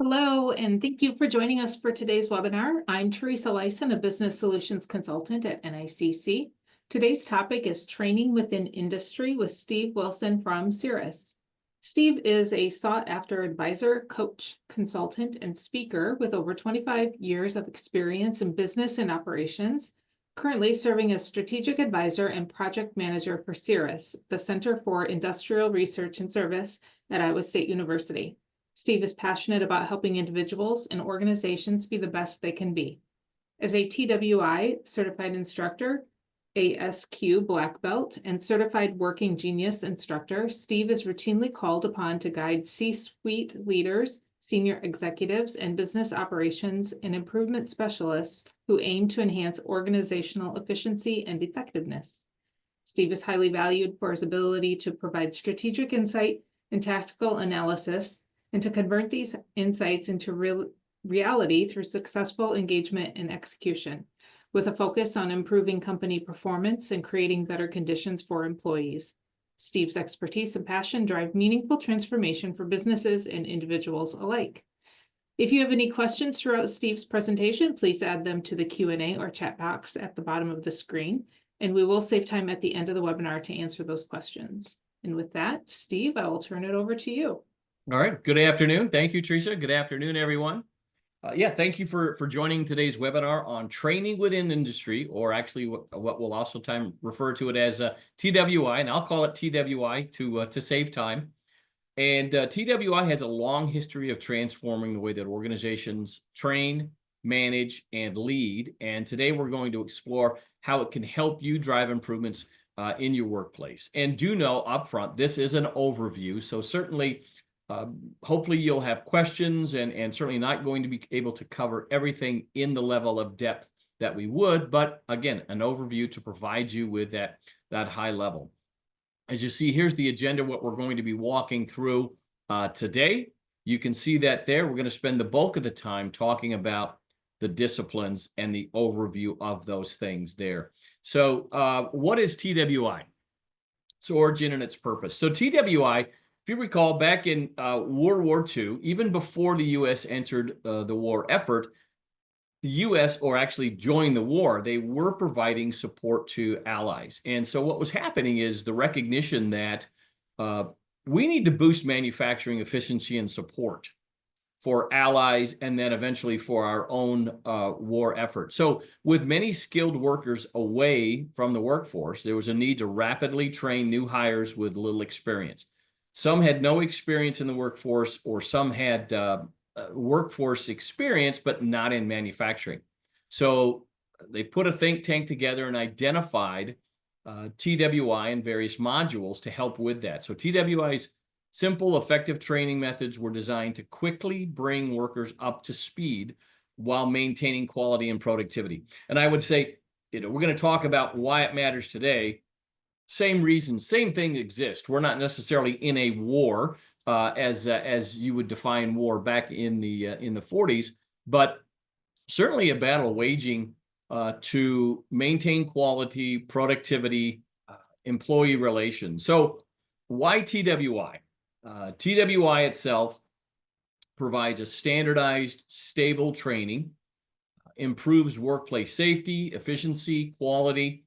Hello, and thank you for joining us for today's webinar. I'm Teresa Lyson, a business solutions consultant at NICC. Today's topic is training within industry with Steve Wilson from CIRAS. Steve is a sought-after advisor, coach, consultant, and speaker with over 25 years of experience in business and operations, currently serving as strategic advisor and project manager for CIRAS, the Center for Industrial Research and Service at Iowa State University. Steve is passionate about helping individuals and organizations be the best they can be. As a TWI certified instructor, ASQ black belt, and certified working genius instructor, Steve is routinely called upon to guide C-suite leaders, senior executives, and business operations and improvement specialists who aim to enhance organizational efficiency and effectiveness. Steve is highly valued for his ability to provide strategic insight and tactical analysis, and to convert these insights into reality through successful engagement and execution, with a focus on improving company performance and creating better conditions for employees. Steve's expertise and passion drive meaningful transformation for businesses and individuals alike. If you have any questions throughout Steve's presentation, please add them to the Q&A or chat box at the bottom of the screen, and we will save time at the end of the webinar to answer those questions. And with that, Steve, I will turn it over to you. All right. Good afternoon. Thank you, Teresa. Good afternoon, everyone. Thank you for joining today's webinar on training within industry, or actually what we'll also refer to it as TWI, and I'll call it TWI to save time. And TWI has a long history of transforming the way that organizations train, manage, and lead. And today we're going to explore how it can help you drive improvements in your workplace. And do know upfront, this is an overview, so certainly hopefully you'll have questions, and certainly not going to be able to cover everything in the level of depth that we would, but again, an overview to provide you with that high level. As you see, here's the agenda, what we're going to be walking through today. You can see that there. We're going to spend the bulk of the time talking about the disciplines and the overview of those things there. So what is TWI? Its origin and its purpose. So TWI, if you recall, back in World War II, even before the U.S. entered the war effort, the U.S., or actually joined the war, they were providing support to allies. And so what was happening is the recognition that we need to boost manufacturing efficiency and support for allies, and then eventually for our own war effort. So with many skilled workers away from the workforce, there was a need to rapidly train new hires with little experience. Some had no experience in the workforce, or some had workforce experience, but not in manufacturing. So they put a think tank together and identified TWI and various modules to help with that. So TWI's simple, effective training methods were designed to quickly bring workers up to speed while maintaining quality and productivity. And I would say, we're going to talk about why it matters today. Same reason, same thing exists. We're not necessarily in a war as you would define war back in the 40s, but certainly a battle waging to maintain quality, productivity, employee relations. So why TWI? TWI itself provides a standardized, stable training, improves workplace safety, efficiency, quality.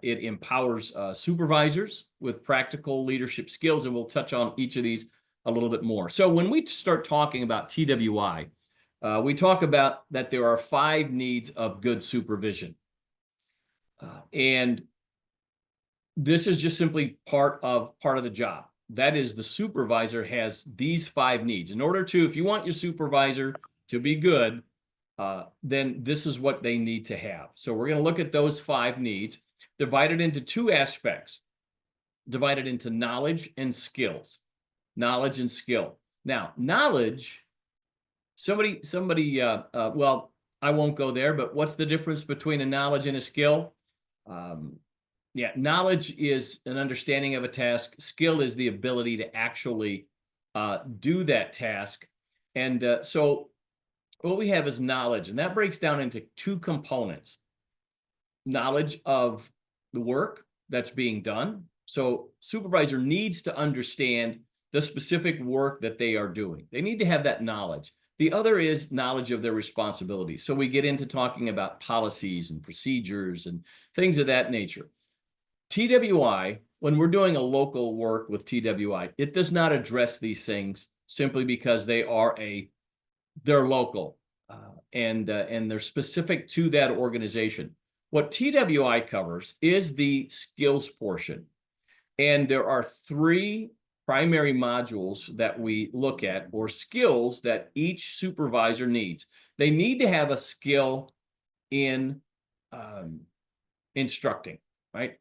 It empowers supervisors with practical leadership skills, and we'll touch on each of these a little bit more. So when we start talking about TWI, we talk about that there are 5 needs of good supervision. And this is just simply part of the job. That is, the supervisor has these 5 needs. In order to, if you want your supervisor to be good, then this is what they need to have. So we're going to look at those 5 needs, divided into 2 aspects, divided into knowledge and skills. Knowledge and skill. Now, knowledge, well, I won't go there, but what's the difference between a knowledge and a skill? Knowledge is an understanding of a task. Skill is the ability to actually do that task. And so what we have is knowledge, and that breaks down into 2 components. Knowledge of the work that's being done. So supervisor needs to understand the specific work that they are doing. They need to have that knowledge. The other is knowledge of their responsibilities. So we get into talking about policies and procedures and things of that nature. TWI, when we're doing a local work with TWI, it does not address these things simply because they're local and they're specific to that organization. What TWI covers is the skills portion. And there are 3 primary modules that we look at, or skills that each supervisor needs. They need to have a skill in instructing, right?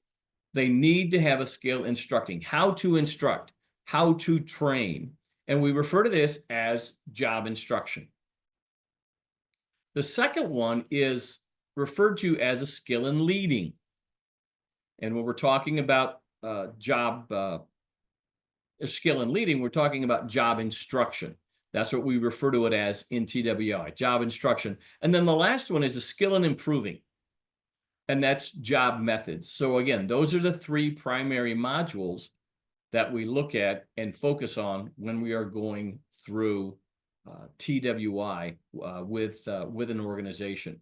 They need to have a skill instructing, how to instruct, how to train. And we refer to this as job instruction. The second one is referred to as a skill in leading. And when we're talking about skill in leading, we're talking about job instruction. That's what we refer to it as in TWI, job instruction. And then the last one is a skill in improving, and that's job methods. So again, those are the 3 primary modules that we look at and focus on when we are going through TWI with an organization.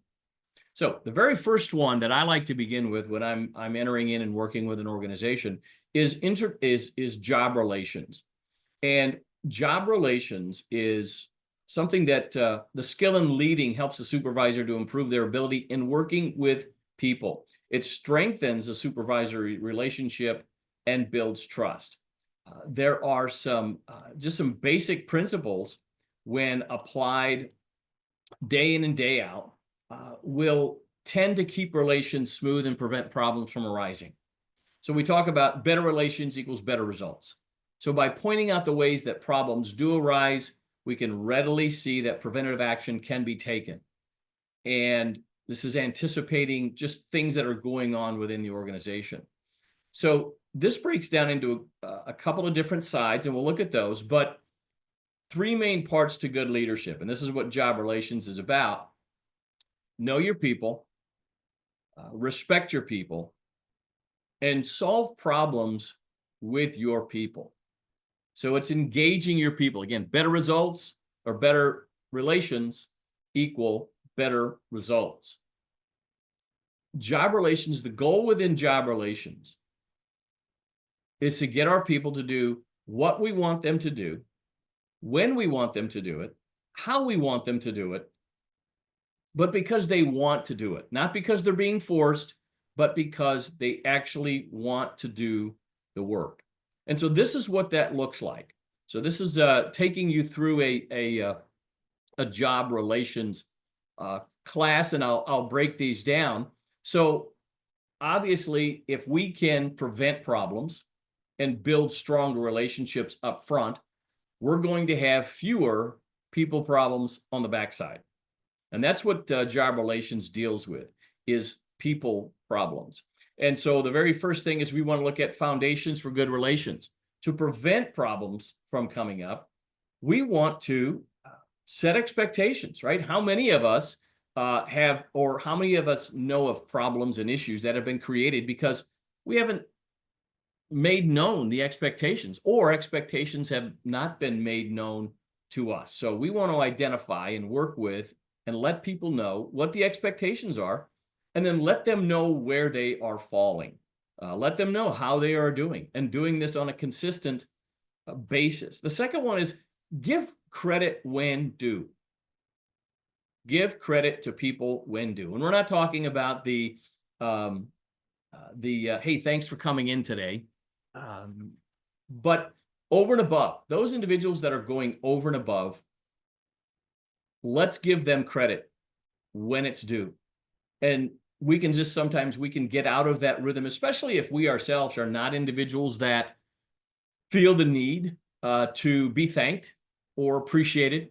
So the very first one that I like to begin with when I'm entering in and working with an organization is job relations. And job relations is something that the skill in leading helps the supervisor to improve their ability in working with people. It strengthens the supervisory relationship and builds trust. There are just some basic principles when applied day in and day out will tend to keep relations smooth and prevent problems from arising. So we talk about better relations equals better results. So by pointing out the ways that problems do arise, we can readily see that preventative action can be taken. And this is anticipating just things that are going on within the organization. So this breaks down into a couple of different sides, and we'll look at those, but 3 main parts to good leadership. And this is what job relations is about. Know your people, respect your people, and solve problems with your people. So it's engaging your people. Again, better results or better relations equal better results. Job relations, the goal within job relations is to get our people to do what we want them to do, when we want them to do it, how we want them to do it, but because they want to do it, not because they're being forced, but because they actually want to do the work. And so this is what that looks like. So this is taking you through a job relations class, and I'll break these down. So obviously, if we can prevent problems and build stronger relationships up front, we're going to have fewer people problems on the backside. And that's what job relations deals with, is people problems. And so the very first thing is we want to look at foundations for good relations. To prevent problems from coming up, we want to set expectations, right? How many of us how many of us know of problems and issues that have been created because we haven't made known the expectations, or expectations have not been made known to us? So we want to identify and work with and let people know what the expectations are, and then let them know where they are falling. Let them know how they are doing, and doing this on a consistent basis. The second one is give credit when due. Give credit to people when due. And we're not talking about the hey, thanks for coming in today. But over and above, those individuals that are going over and above, let's give them credit when it's due. And we can sometimes get out of that rhythm, especially if we ourselves are not individuals that feel the need to be thanked or appreciated.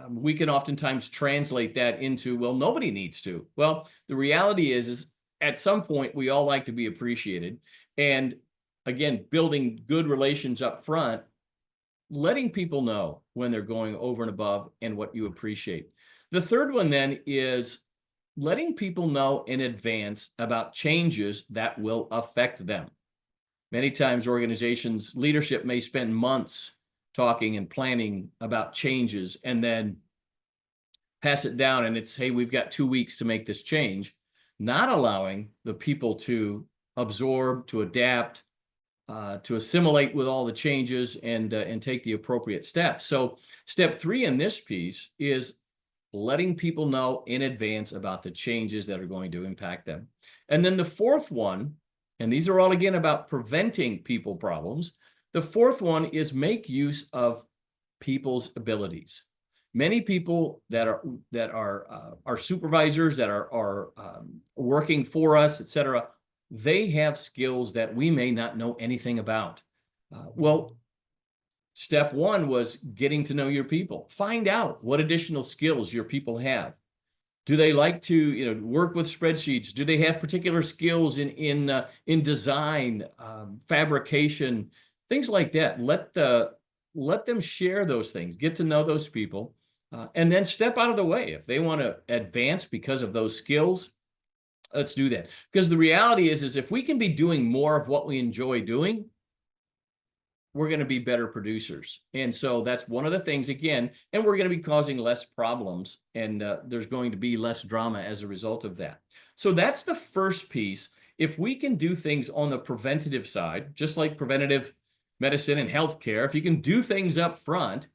We can oftentimes translate that into, well, nobody needs to. Well, the reality is at some point, we all like to be appreciated. And again, building good relations up front, letting people know when they're going over and above and what you appreciate. The third one then is letting people know in advance about changes that will affect them. Many times organizations' leadership may spend months talking and planning about changes and then pass it down and it's, hey, we've got 2 weeks to make this change, not allowing the people to absorb, to adapt, to assimilate with all the changes and take the appropriate steps. So step 3 in this piece is letting people know in advance about the changes that are going to impact them. And then the fourth one, and these are all again about preventing people problems. The fourth one is make use of people's abilities. Many people that are supervisors, that are working for us, etc., they have skills that we may not know anything about. Well, step 1 was getting to know your people. Find out what additional skills your people have. Do they like to, work with spreadsheets? Do they have particular skills in design, fabrication, things like that? Let them share those things. Get to know those people, and then step out of the way if they want to advance because of those skills. Let's do that. Because the reality is if we can be doing more of what we enjoy doing, we're going to be better producers. And so that's one of the things, again, and we're going to be causing less problems, and there's going to be less drama as a result of that. So that's the first piece. If we can do things on the preventative side, just like preventative medicine and healthcare, if you can do things up front,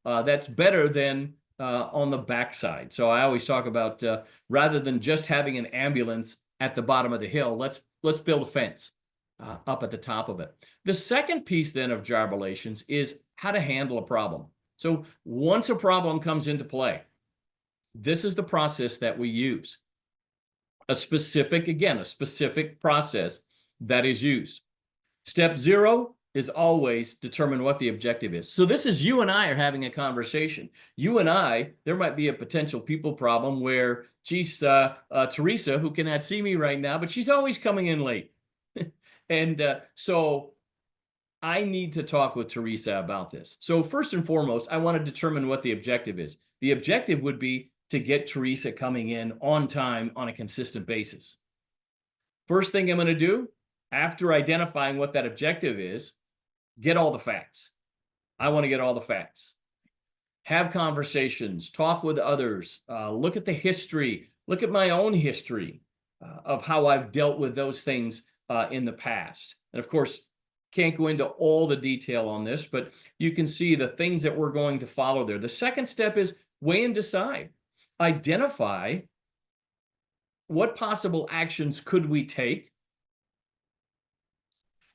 that's better than on the backside. So I always talk about rather than just having an ambulance at the bottom of the hill, let's build a fence up at the top of it. The second piece then of job relations is how to handle a problem. So once a problem comes into play, this is the process that we use. A specific process that is used. Step 0 is always determine what the objective is. So this is you and I are having a conversation. You and I, there might be a potential people problem where, geez, Teresa, who cannot see me right now, but she's always coming in late. And so I need to talk with Teresa about this. So first and foremost, I want to determine what the objective is. The objective would be to get Teresa coming in on time on a consistent basis. First thing I'm going to do, after identifying what that objective is, get all the facts. I want to get all the facts. Have conversations, talk with others, look at the history, look at my own history of how I've dealt with those things in the past. And of course, can't go into all the detail on this, but you can see the things that we're going to follow there. The second step is weigh and decide. Identify what possible actions could we take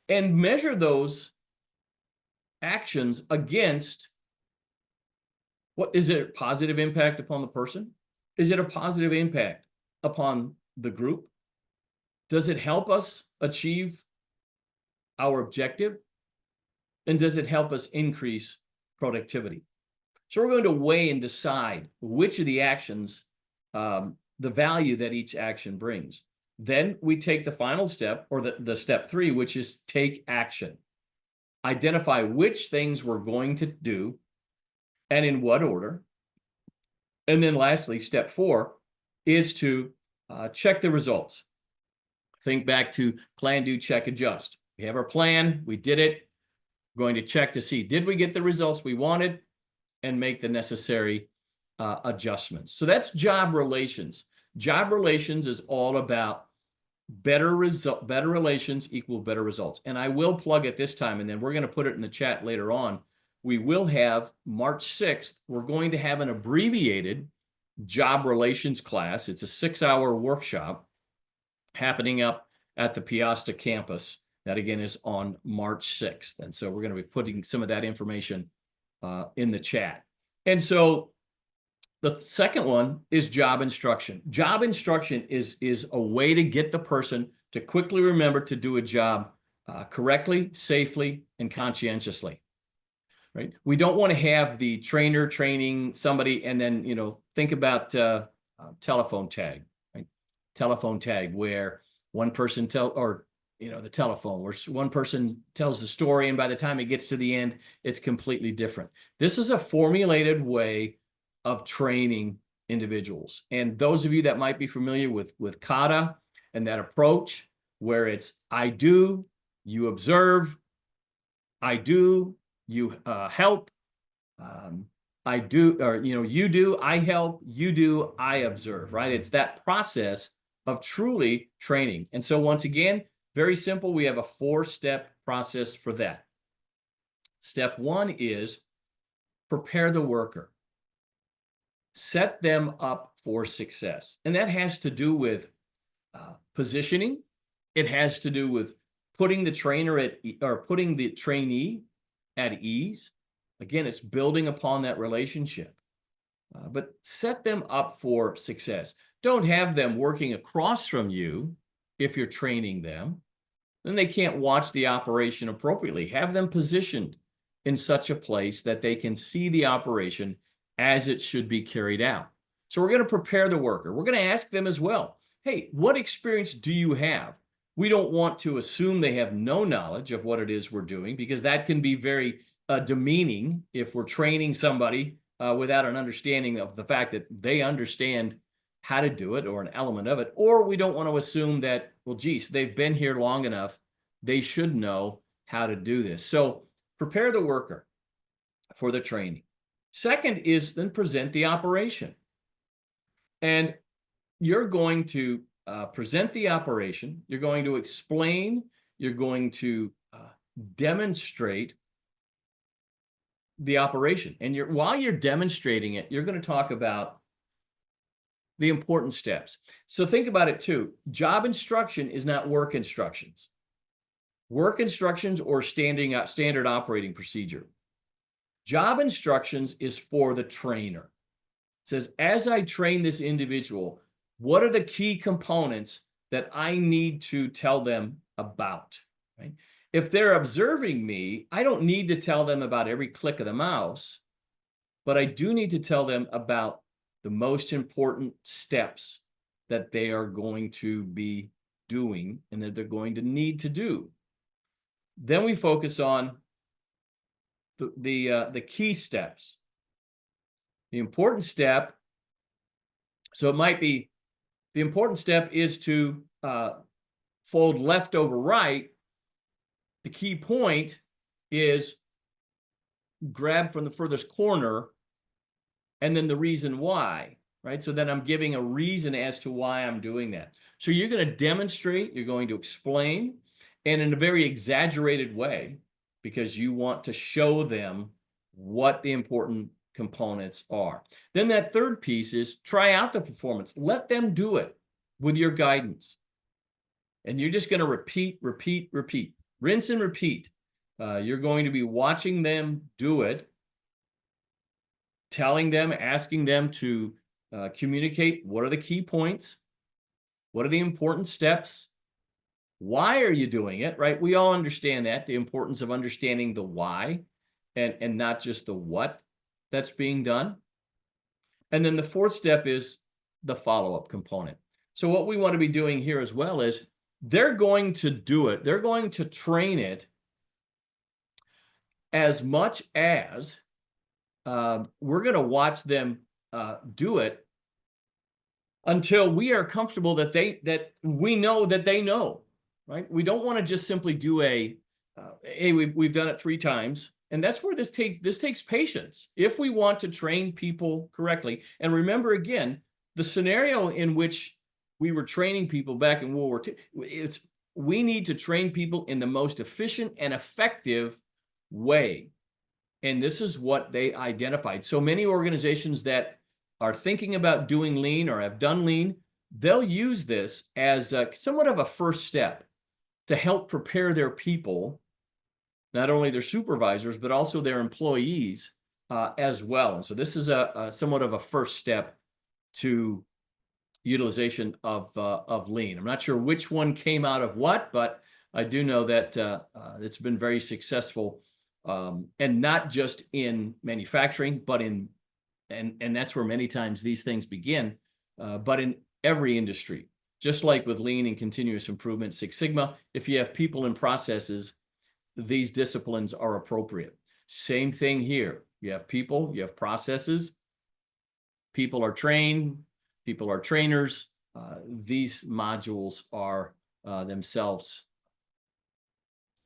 and measure those actions against what is it a positive impact upon the person? Is it a positive impact upon the group? Does it help us achieve our objective? And does it help us increase productivity? So we're going to weigh and decide which of the actions, the value that each action brings. Then we take the final step, or the step 3, which is take action. Identify which things we're going to do and in what order. And then lastly, step 4 is to check the results. Think back to plan, do, check, adjust. We have our plan, we did it. We're going to check to see, did we get the results we wanted, and make the necessary adjustments. So that's job relations. Job relations is all about better relations equal better results. And I will plug it this time, and then we're going to put it in the chat later on. We will have March 6th, we're going to have an abbreviated job relations class. It's a 6-hour workshop happening up at the Piasta campus. That again is on March 6th. And so we're going to be putting some of that information in the chat. And so the second one is job instruction. Job instruction is a way to get the person to quickly remember to do a job correctly, safely, and conscientiously. Right? We don't want to have the trainer training somebody and then, think about telephone tag, right? Telephone tag where one person the telephone where one person tells the story and by the time it gets to the end, it's completely different. This is a formulated way of training individuals. And those of you that might be familiar with kata and that approach where it's I do, you observe, I do, you help, I do, or, you do, I help, you do, I observe, right? It's that process of truly training. And so once again, very simple. We have a 4-step process for that. Step 1 is prepare the worker. Set them up for success. And that has to do with positioning. It has to do with putting the putting the trainee at ease. Again, it's building upon that relationship. But set them up for success. Don't have them working across from you if you're training them. Then they can't watch the operation appropriately. Have them positioned in such a place that they can see the operation as it should be carried out. So we're going to prepare the worker. We're going to ask them as well, hey, what experience do you have? We don't want to assume they have no knowledge of what it is we're doing, because that can be very demeaning if we're training somebody without an understanding of the fact that they understand how to do it or an element of it. Or we don't want to assume that, well, geez, they've been here long enough, they should know how to do this. So prepare the worker for the training. Second is then present the operation. And you're going to present the operation, you're going to explain, you're going to demonstrate the operation. And while you're demonstrating it, you're going to talk about the important steps. So think about it too. Job instruction is not work instructions. Work instructions or standard operating procedure. Job instructions is for the trainer. It says, as I train this individual, what are the key components that I need to tell them about, right? If they're observing me, I don't need to tell them about every click of the mouse, but I do need to tell them about the most important steps that they are going to be doing and that they're going to need to do. Then we focus on the key steps. The important step, so it might be, the important step is to fold left over right. The key point is grab from the furthest corner, and then the reason why, right? So then I'm giving a reason as to why I'm doing that. So you're going to demonstrate, you're going to explain, and in a very exaggerated way, because you want to show them what the important components are. Then that third piece is try out the performance. Let them do it with your guidance. And you're just going to repeat, repeat, repeat, rinse and repeat. You're going to be watching them do it, telling them, asking them to communicate what are the key points, what are the important steps, why are you doing it, right? We all understand that, the importance of understanding the why and not just the what that's being done. And then the fourth step is the follow-up component. So what we want to be doing here as well is they're going to do it. They're going to train it as much as we're going to watch them do it until we are comfortable that we know that they know, right? We don't want to just simply do hey, we've done it 3 times. And that's where this takes patience. If we want to train people correctly, and remember again, the scenario in which we were training people back in World War II, we need to train people in the most efficient and effective way. And this is what they identified. So many organizations that are thinking about doing lean or have done lean, they'll use this as somewhat of a first step to help prepare their people, not only their supervisors, but also their employees as well. And so this is a somewhat of a first step to utilization of lean. I'm not sure which one came out of what, but I do know that it's been very successful, and not just in manufacturing, but and that's where many times these things begin, but in every industry. Just like with lean and continuous improvement, Six Sigma, if you have people and processes, these disciplines are appropriate. Same thing here. You have people, you have processes, people are trained, people are trainers. These modules are themselves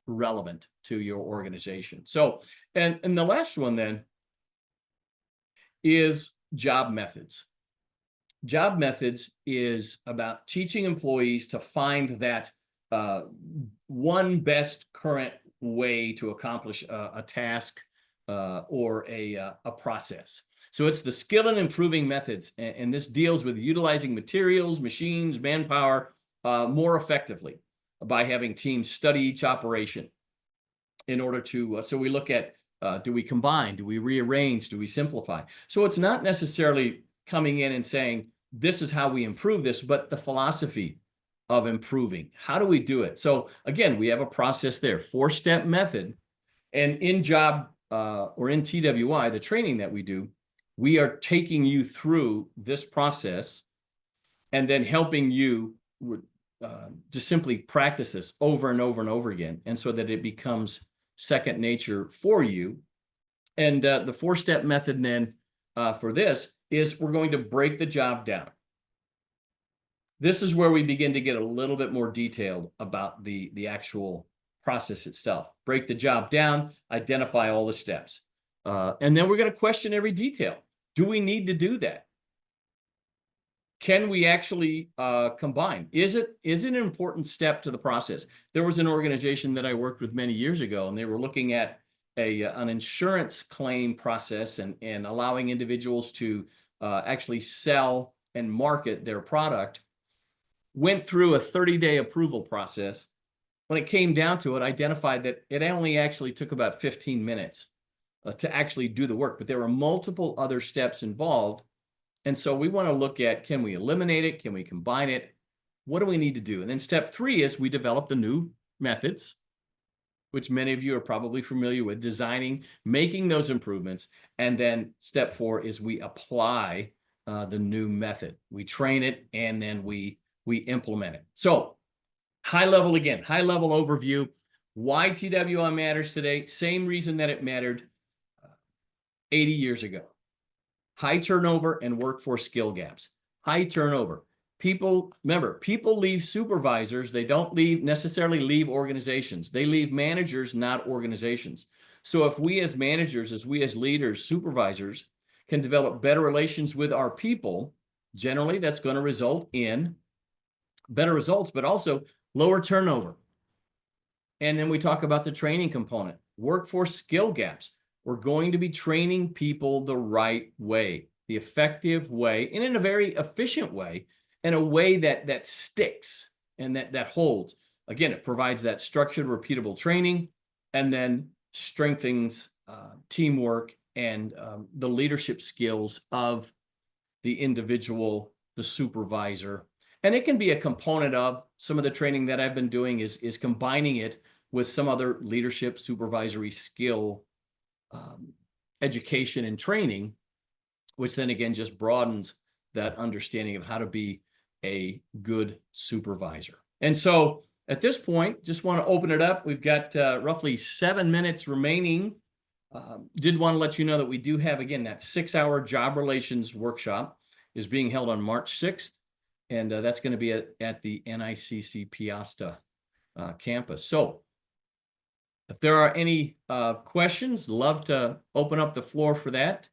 relevant to your organization. So, and the last one then is job methods. Job methods is about teaching employees to find that one best current way to accomplish a task or a process. So it's the skill and improving methods, and this deals with utilizing materials, machines, manpower more effectively by having teams study each operation in order to, so we look at, do we combine, do we rearrange, do we simplify? So it's not necessarily coming in and saying, this is how we improve this, but the philosophy of improving. How do we do it? So again, we have a process there, 4-step method. And in job or in TWI, the training that we do, we are taking you through this process and then helping you just simply practice this over and over and over again. And so that it becomes second nature for you. And the 4-step method then for this is we're going to break the job down. This is where we begin to get a little bit more detailed about the actual process itself. Break the job down, identify all the steps. And then we're going to question every detail. Do we need to do that? Can we actually combine? Is it an important step to the process? There was an organization that I worked with many years ago, and they were looking at an insurance claim process and allowing individuals to actually sell and market their product. Went through a 30-day approval process. When it came down to it, identified that it only actually took about 15 minutes to actually do the work, but there were multiple other steps involved. And so we want to look at, can we eliminate it? Can we combine it? What do we need to do? And then step 3 is we develop the new methods, which many of you are probably familiar with, designing, making those improvements. And then step 4 is we apply the new method. We train it, and then we implement it. So high level again, high level overview. Why TWI matters today? Same reason that it mattered 80 years ago. High turnover and workforce skill gaps. High turnover. People, remember, people leave supervisors. They don't necessarily leave organizations. They leave managers, not organizations. So if we as managers, as we as leaders, supervisors, can develop better relations with our people, generally that's going to result in better results, but also lower turnover. And then we talk about the training component, workforce skill gaps. We're going to be training people the right way, the effective way, and in a very efficient way, in a way that sticks and that holds. Again, it provides that structured, repeatable training, and then strengthens teamwork and the leadership skills of the individual, the supervisor. And it can be a component of some of the training that I've been doing is combining it with some other leadership, supervisory skill education and training, which then again just broadens that understanding of how to be a good supervisor. And so at this point, just want to open it up. We've got roughly 7 minutes remaining. Did want to let you know that we do have, again, that 6-hour job relations workshop is being held on March 6th. And that's going to be at the NICC Piasta campus. So if there are any questions, love to open up the floor for that.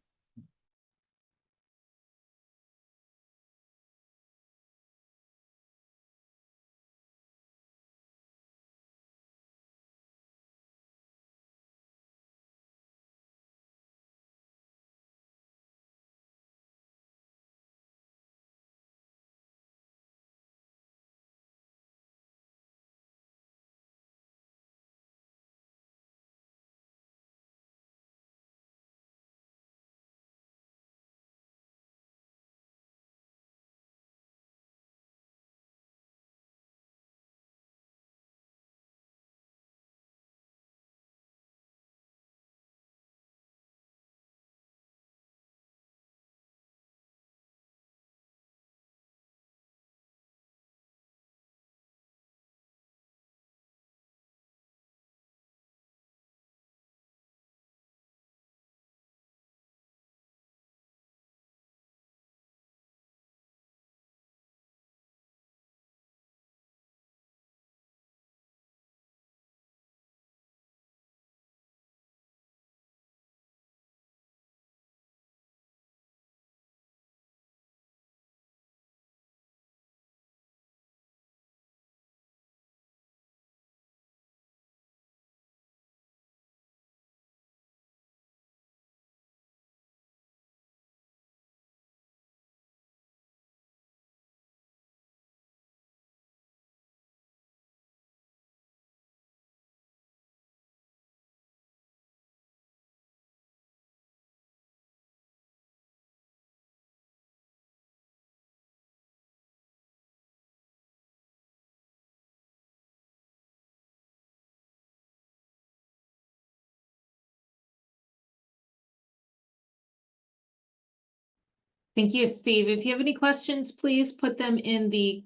Thank you, Steve. If you have any questions, please put them in the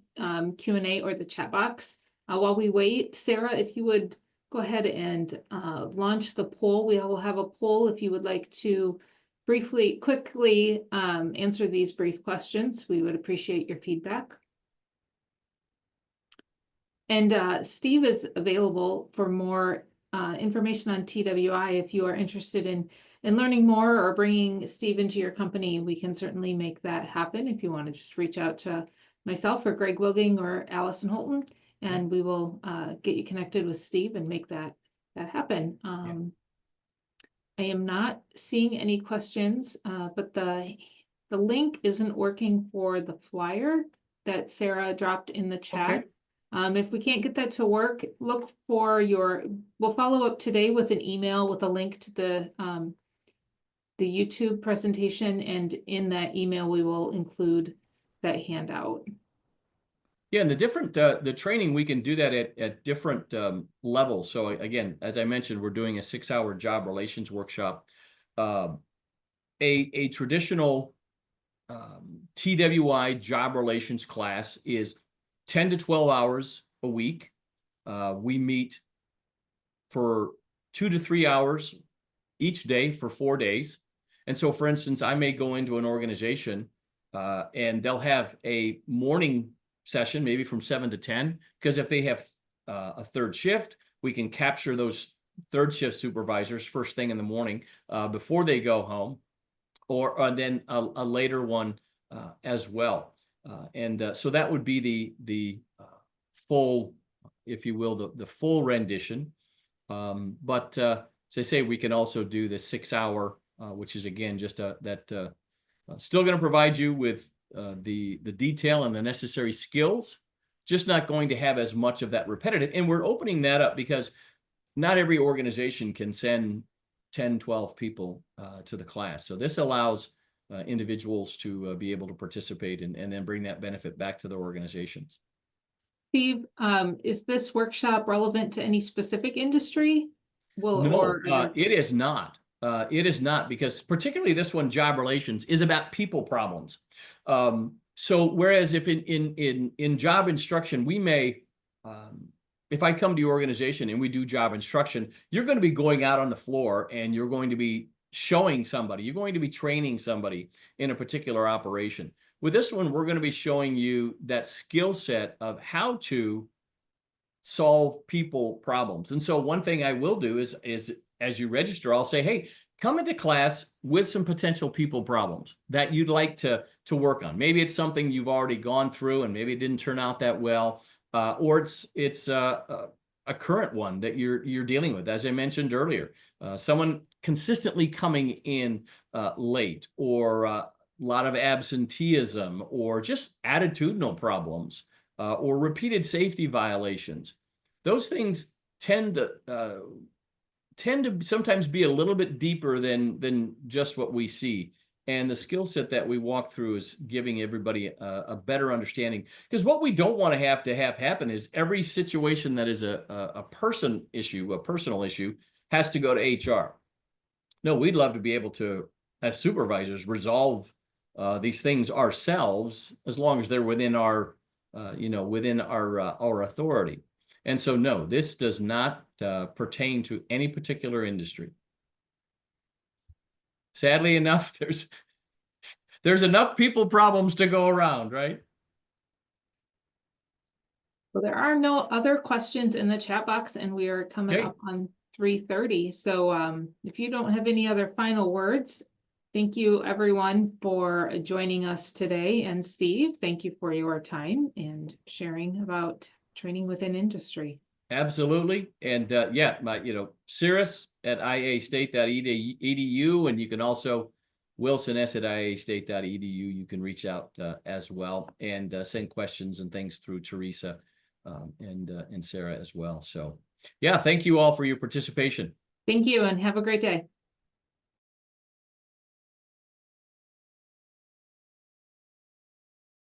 Q&A or the chat box. While we wait, Sarah, if you would go ahead and launch the poll. We will have a poll if you would like to quickly answer these brief questions. We would appreciate your feedback. And Steve is available for more information on TWI. If you are interested in learning more or bringing Steve into your company, we can certainly make that happen. If you want to just reach out to myself or Greg Wilging or Allison Holton, and we will get you connected with Steve and make that happen. I am not seeing any questions, but the link isn't working for the flyer that Sarah dropped in the chat. Okay. If we can't get that to work, look for we'll follow up today with an email with a link to the YouTube presentation, and in that email we will include that handout. Yeah, and the training, we can do that at different levels. So again, as I mentioned, we're doing a 6-hour job relations workshop. A traditional TWI job relations class is 10 to 12 hours a week. We meet for 2 to 3 hours each day for 4 days. And so, for instance, I may go into an organization and they'll have a morning session, maybe from 7 to 10, because if they have a third shift, we can capture those third shift supervisors first thing in the morning before they go home, or then a later one as well. So that would be the full, if you will, the full rendition. But as I say, we can also do the 6-hour, which is again just still going to provide you with the detail and the necessary skills, just not going to have as much of that repetitive. And we're opening that up because not every organization can send 10, 12 people to the class. So this allows individuals to be able to participate and then bring that benefit back to their organizations. Steve, is this workshop relevant to any specific industry? No, it is not. It is not, because particularly this one, job relations, is about people problems. So whereas if in job instruction, we may, if I come to your organization and we do job instruction, you're going to be going out on the floor and you're going to be showing somebody, you're going to be training somebody in a particular operation. With this one, we're going to be showing you that skill set of how to solve people problems. And so one thing I will do is as you register, I'll say, hey, come into class with some potential people problems that you'd like to work on. Maybe it's something you've already gone through and maybe it didn't turn out that well, or it's a current one that you're dealing with. As I mentioned earlier, someone consistently coming in late, or a lot of absenteeism, or just attitudinal problems, or repeated safety violations. Those things tend to sometimes be a little bit deeper than just what we see. And the skill set that we walk through is giving everybody a better understanding. Because what we don't want to have happen is every situation that is a personal issue, has to go to HR. No, we'd love to be able to, as supervisors, resolve these things ourselves, as long as they're within our our authority. And so, no, this does not pertain to any particular industry. Sadly enough, there's enough people problems to go around, right? Well, there are no other questions in the chat box, and we are coming up on 3:30. So if you don't have any other final words, thank you everyone for joining us today. And Steve, thank you for your time and sharing about training within industry. Absolutely. And CIRAS at iastate.edu, and you can also wilson@iastate.edu. You can reach out as well, and send questions and things through Teresa and Sarah as well. So yeah, thank you all for your participation. Thank you, and have a great day.